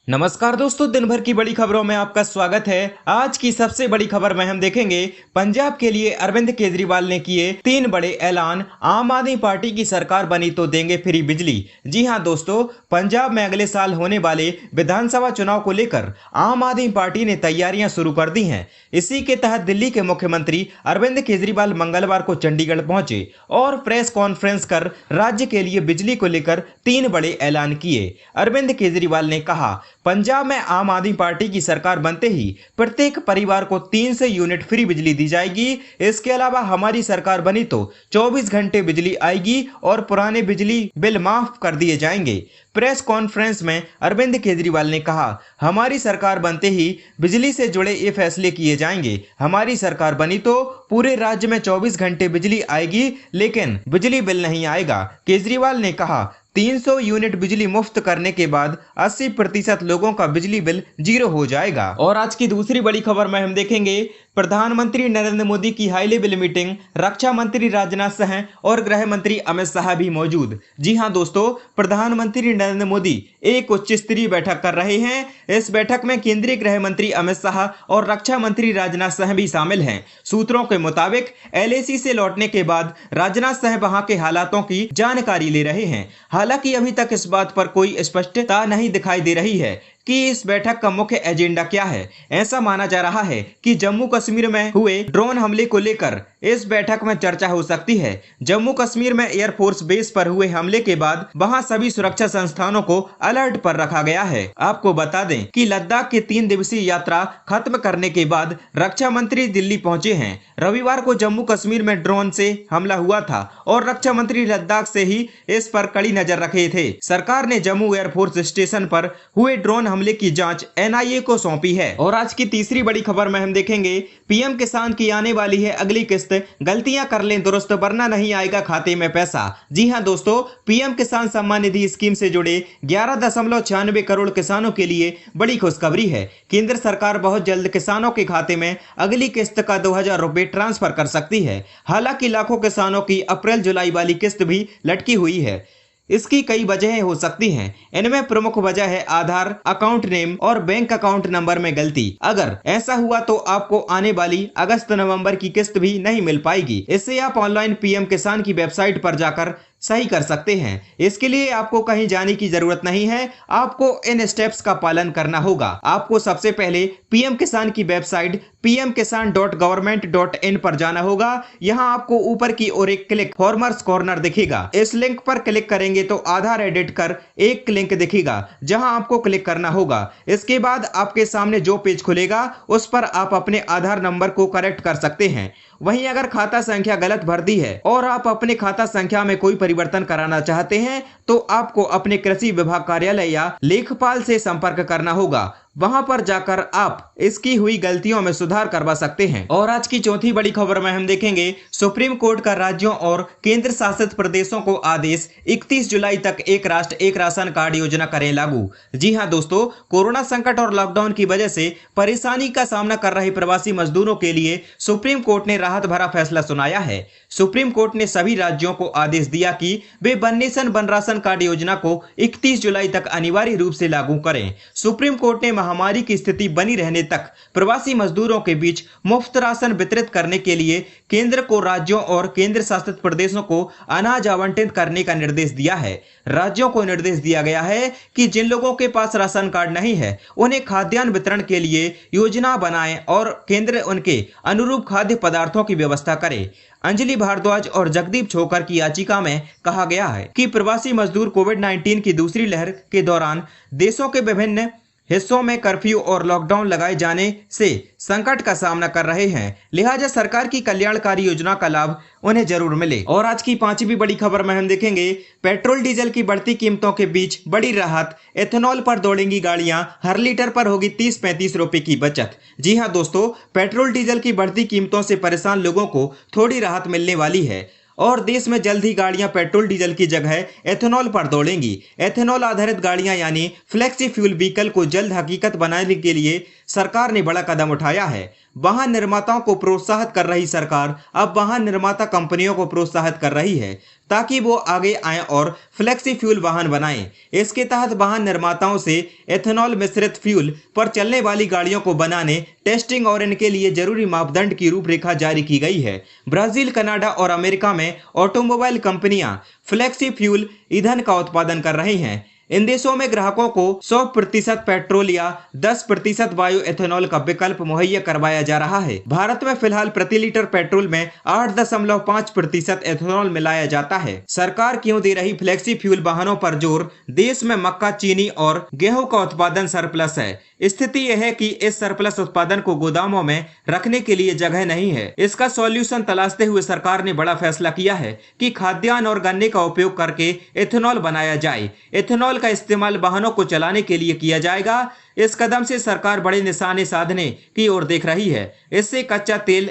नमस्कार दोस्तों, दिन भर की बड़ी खबरों में आपका स्वागत है। आज की सबसे बड़ी खबर में हम देखेंगे पंजाब के लिए अरविंद केजरीवाल ने किए 3 बड़े ऐलान। आम आदमी पार्टी की सरकार बनी तो देंगे फ्री बिजली। जी हां दोस्तों, पंजाब में अगले साल होने वाले विधानसभा चुनाव को लेकर आम आदमी पार्टी ने तैयारियां शुरू कर दी हैं। इसी के तहत दिल्ली के मुख्यमंत्री अरविंद केजरीवाल मंगलवार को चंडीगढ़ पहुंचे और प्रेस कॉन्फ्रेंस कर राज्य के लिए बिजली को लेकर 3 बड़े ऐलान किए। अरविंद केजरीवाल ने कहा, पंजाब में आम आदमी पार्टी की सरकार बनते ही प्रत्येक परिवार को 300 यूनिट फ्री बिजली दी जाएगी। इसके अलावा हमारी सरकार बनी तो 24 घंटे बिजली आएगी और पुराने बिजली बिल माफ कर दिए जाएंगे। प्रेस कॉन्फ्रेंस में अरविंद केजरीवाल ने कहा, हमारी सरकार बनते ही बिजली से जुड़े ये फैसले किए जाएंगे। हमारी सरकार बनी तो पूरे राज्य में 24 घंटे बिजली आएगी, लेकिन बिजली बिल नहीं आएगा। केजरीवाल ने कहा, 300 यूनिट बिजली मुफ्त करने के बाद 80% लोगों का बिजली बिल 0 हो जाएगा। और आज की दूसरी बड़ी खबर में हम देखेंगे प्रधानमंत्री नरेंद्र मोदी की हाई लेवल मीटिंग, रक्षा मंत्री राजनाथ सिंह और गृह मंत्री अमित शाह भी मौजूद। जी हां दोस्तों, प्रधानमंत्री नरेंद्र मोदी एक उच्च स्तरीय बैठक कर रहे हैं। इस बैठक में केंद्रीय गृह मंत्री अमित शाह और रक्षा मंत्री राजनाथ सिंह भी शामिल हैं। सूत्रों के मुताबिक एलएसी से लौटने के बाद राजनाथ सिंह वहां के हालातों की जानकारी ले रहे हैं। हालांकि अभी तक इस बात पर कोई स्पष्टता नहीं दिखाई दे रही है कि इस बैठक का मुख्य एजेंडा क्या है। ऐसा माना जा रहा है कि जम्मू कश्मीर में हुए ड्रोन हमले को लेकर इस बैठक में चर्चा हो सकती है। जम्मू कश्मीर में एयरफोर्स बेस पर हुए हमले के बाद वहां सभी सुरक्षा संस्थानों को अलर्ट पर रखा गया है। आपको बता दें कि लद्दाख की 3 दिवसीय यात्रा खत्म करने के बाद रक्षा मंत्री दिल्ली पहुंचे हैं। रविवार को जम्मू कश्मीर में ड्रोन से हमला हुआ था और रक्षा मंत्री लद्दाख से ही इस पर कड़ी नजर रखे थे। सरकार ने जम्मू एयरफोर्स स्टेशन पर हुए ड्रोन हमले की जांच एनआईए को सौंपी है। और आज की तीसरी बड़ी खबर में हम देखेंगे पीएम किसान की आने वाली है अगली किस्त, गलतियां कर लें दुरुस्त वरना नहीं आएगा खाते में पैसा। जी हां दोस्तों, पीएम किसान सम्मान निधि स्कीम से जुड़े 11.96 करोड़ किसानों के लिए बड़ी खुशखबरी है। केंद्र सरकार बहुत जल्द किसानों के खाते में अगली किस्त का 2000 रुपए ट्रांसफर कर सकती है। हालांकि लाखों किसानों की अप्रैल जुलाई वाली किस्त भी लटकी हुई है। इसकी कई वजहें हो सकती हैं। इनमें प्रमुख वजह है आधार, अकाउंट नेम और बैंक अकाउंट नंबर में गलती। अगर ऐसा हुआ तो आपको आने वाली अगस्त नवंबर की किस्त भी नहीं मिल पाएगी। इससे आप ऑनलाइन पीएम किसान की वेबसाइट पर जाकर सही कर सकते हैं। इसके लिए आपको कहीं जाने की जरूरत नहीं है। आपको इन स्टेप्स का पालन करना होगा। आपको सबसे पहले पीएम किसान की वेबसाइट pmkisan.government.in पर जाना होगा। यहां आपको ऊपर की ओर एक क्लिक फॉर्मर्स कॉर्नर दिखेगा। इस लिंक पर क्लिक करेंगे तो आधार एडिट कर एक लिंक दिखेगा जहां आपको क्लिक करना होगा। इसके बाद आपके सामने जो पेज खुलेगा उस पर आप अपने आधार नंबर को करेक्ट कर सकते हैं। वहीं अगर खाता संख्या गलत भर दी है और आप अपने खाता संख्या में कोई परिवर्तन कराना चाहते हैं तो आपको अपने कृषि विभाग कार्यालय या लेखपाल से संपर्क करना होगा। वहां पर जाकर आप इसकी हुई गलतियों में सुधार करवा सकते हैं। और आज की चौथी बड़ी खबर में हम देखेंगे सुप्रीम कोर्ट का राज्यों और केंद्र शासित प्रदेशों को आदेश, 31 जुलाई तक एक राष्ट्र एक राशन कार्ड योजना करें लागू। जी हां दोस्तों, कोरोना संकट और लॉकडाउन की वजह से परेशानी का सामना कर रहे प्रवासी मजदूरों के लिए सुप्रीम कोर्ट ने राहत भरा फैसला सुनाया है। सुप्रीम कोर्ट ने सभी राज्यों को आदेश दिया कि वे one nation one ration card योजना को 31 जुलाई तक अनिवार्य रूप से लागू करें। सुप्रीम कोर्ट ने महामारी की स्थिति बनी रहने तक प्रवासी मजदूरों के बीच मुफ्त राशन वितरित करने के लिए केंद्र को राज्यों और केंद्र शासित प्रदेशों को अनाज आवंटित करने का निर्देश दिया है। राज्यों को निर्देश दिया गया है कि जिन लोगों के पास राशन कार्ड नहीं है उन्हें खाद्यान्न वितरण के लिए योजना बनाएं और केंद्र उनके अनुरूप खाद्य पदार्थों की व्यवस्था करे। अंजलि भारद्वाज और जगदीप छोकर की याचिका में कहा गया है कि प्रवासी मजदूर कोविड-19 की दूसरी लहर के दौरान देशों के विभिन्न हिस्सों में कर्फ्यू और लॉकडाउन लगाए जाने से संकट का सामना कर रहे हैं, लिहाजा सरकार की कल्याणकारी योजना का लाभ उन्हें जरूर मिले। और आज की पांचवी बड़ी खबर में हम देखेंगे पेट्रोल डीजल की बढ़ती कीमतों के बीच बड़ी राहत, एथेनॉल पर दौड़ेंगी गाड़ियां, हर लीटर पर होगी 30-35 रुपए की बचत। जी हां दोस्तों, पेट्रोल डीजल की बढ़ती कीमतों से परेशान लोगों को थोड़ी राहत मिलने वाली है और देश में जल्द ही गाड़ियां पेट्रोल डीजल की जगह एथेनॉल पर दौड़ेंगी। एथेनॉल आधारित गाड़ियां यानी फ्लेक्सी फ्यूल व्हीकल को जल्द हकीकत बनाने के लिए सरकार ने बड़ा कदम उठाया है। वाहन निर्माताओं को प्रोत्साहित कर रही सरकार अब वाहन निर्माता कंपनियों को प्रोत्साहित कर रही है ताकि वो आगे आएं और फ्लेक्सी फ्यूल वाहन बनाएं। इसके तहत वाहन निर्माताओं से एथेनॉल मिश्रित फ्यूल पर चलने वाली गाड़ियों को बनाने, टेस्टिंग और इनके लिए जरूरी मापदंड की रूपरेखा जारी की गई है। ब्राजील, कनाडा और अमेरिका में ऑटोमोबाइल कंपनियां फ्लेक्सी फ्यूल ईंधन का उत्पादन कर रही हैं। इन देशों में ग्राहकों को 100% पेट्रोल या 10% बायो एथेनॉल का विकल्प मुहैया करवाया जा रहा है। भारत में फिलहाल प्रति लीटर पेट्रोल में 8.5% एथेनॉल मिलाया जाता है। सरकार क्यों दे रही फ्लेक्सी फ्यूल वाहनों पर जोर? देश में मक्का, चीनी और गेहूं का उत्पादन सरप्लस है। स्थिति यह है कि इस सरप्लस उत्पादन को गोदामों में रखने के लिए जगह नहीं है। इसका सॉल्यूशन तलाशते हुए सरकार ने बड़ा फैसला किया है कि खाद्यान्न और गन्ने का उपयोग करके एथेनॉल बनाया जाए। एथेनॉल का इस्तेमाल वाहनों को चलाने के लिए किया जाएगा। इस कदम से सरकार बड़े निशाने साधने की ओर देख रही है। इससे कच्चा तेल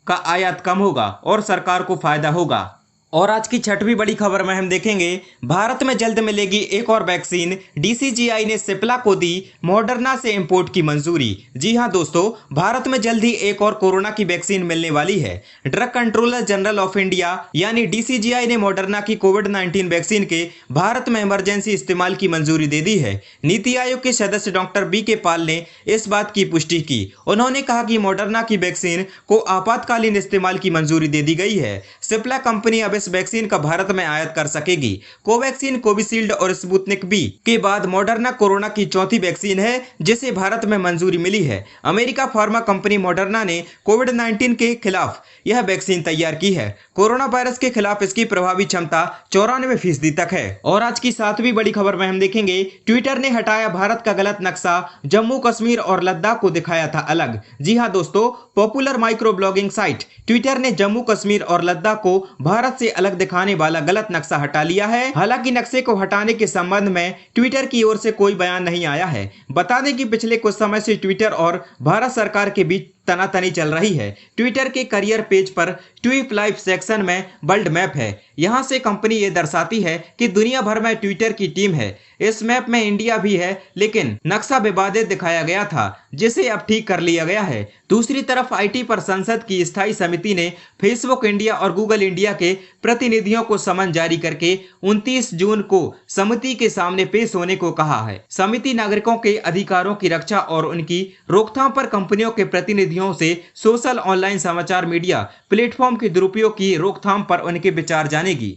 का आयात कम होगा और सरकार को फायदा होगा। और आज की छठवीं बड़ी खबर में हम देखेंगे, भारत में जल्द मिलेगी एक और वैक्सीन। डीसीजीआई ने सिप्ला को दी मॉडर्ना से इंपोर्ट की मंजूरी। जी हां दोस्तों, भारत में जल्द ही एक और कोरोना की वैक्सीन मिलने वाली है। Drug controller general of India यानी डीसीजीआई ने मॉडर्ना की कोविड-19 वैक्सीन के भारत में इमरजेंसी इस्तेमाल की मंजूरी दे दी है। नीति आयोग के सदस्य डॉक्टर बी.के. पाल ने इस बात की पुष्टि की। उन्होंने कहा कि मॉडर्ना की वैक्सीन को आपातकालीन इस्तेमाल की मंजूरी दे दी गई है। सिप्ला कंपनी अब इस वैक्सीन का भारत में आयात कर सकेगी। कोवैक्सीन, कोविशील्ड और स्पुतनिक बी के बाद मॉडर्ना कोरोना की चौथी वैक्सीन है जिसे भारत में मंजूरी मिली है। अमेरिका फार्मा कंपनी मॉडर्ना ने कोविड-19 के खिलाफ यह वैक्सीन तैयार की है। कोरोना वायरस के खिलाफ इसकी प्रभावी क्षमता 94% तक है। और आज की सातवीं बड़ी खबर में हम देखेंगे, ट्विटर ने हटाया भारत का गलत नक्शा, जम्मू कश्मीर और लद्दाख को दिखाया था अलग। जी हां दोस्तों, popular micro blogging site Twitter ने जम्मू कश्मीर और लद्दाख को भारत से अलग दिखाने वाला गलत नक्शा हटा लिया है। हालांकि नक्शे को हटाने के संबंध में ट्विटर की ओर से कोई बयान नहीं आया है। बता दें कि पिछले कुछ समय से ट्विटर और भारत सरकार के बीच तनातनी चल रही है। ट्विटर के करियर पेज पर ट्वीट लाइव सेक्शन में वर्ल्ड मैप है। यहां से कंपनी ये दर्शाती है कि दुनिया भर में ट्विटर की टीम है। इस मैप में इंडिया भी है, लेकिन नक्शा विवादित दिखाया गया था जिसे अब ठीक कर लिया गया है। दूसरी तरफ आईटी पर संसद की स्थायी समिति ने फेसबुक इंडिया और गूगल इंडिया के प्रतिनिधियों को समन जारी करके 29 जून को समिति के सामने पेश होने को कहा है। समिति नागरिकों के अधिकारों की रक्षा और उनकी रोकथाम पर कंपनियों के प्रतिनिधियों से सोशल ऑनलाइन समाचार मीडिया प्लेटफॉर्म के दुरुपयोग की रोकथाम पर उनके विचार जानेगी।